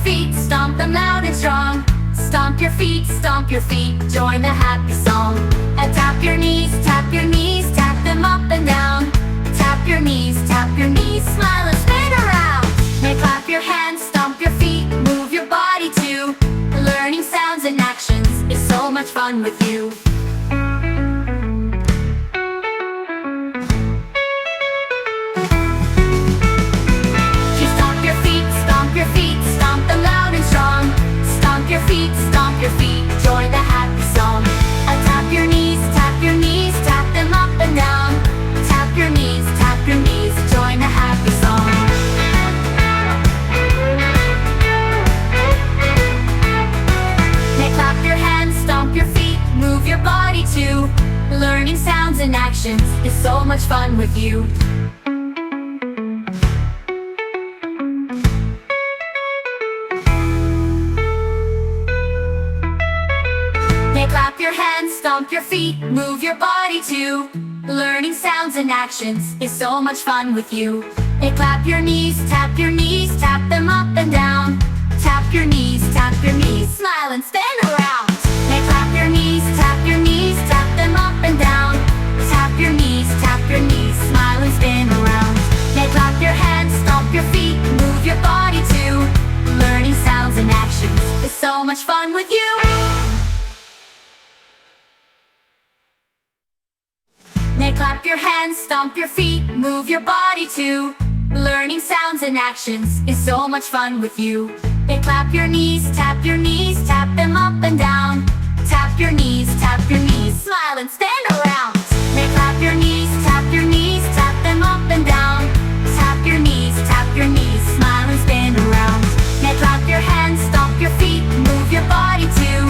feet, stomp them loud and strong. Stomp your feet, join the happy song. And tap your knees, tap them up and down. Tap your knees, smile and spin around. Now clap your hands, stomp your feet, move your body too. Learning sounds and actions is so much fun with you. Stomp them loud and strong. Stomp your feet, join the happy song. And tap your knees, tap them up and down. Tap your knees, join the happy song. Now clap your hands, stomp your feet, move your body too. Learning sounds and actions is so much fun with you. Clap your hands, stomp your feet, move your body too. Learning sounds and actions is so much fun with you. Hey, clap your knees, tap them up and down. Tap your knees, smile and spin around. Hey, clap your knees, tap them up and down. Tap your knees, smile and spin around. Hey, clap your hands, stomp your feet, move your body too. Learning sounds and actions is so much fun with you. Now clap your hands, stomp your feet, move your body too. Learning sounds and actions is so much fun with you. Now clap your knees, tap them up and down. Tap your knees, smile and stand around. Now clap your knees, tap them up and down. Tap your knees, smile and spin around. Now clap your hands, stomp your feet, move your body too.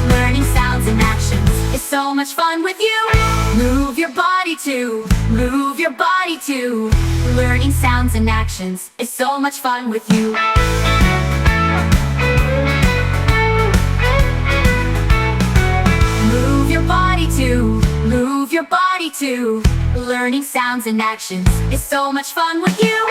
Learning sounds and actions is so much fun with you. Move your body too, Learning sounds and actions is so much fun with you. Move your body too, Learning sounds and actions is so much fun with you.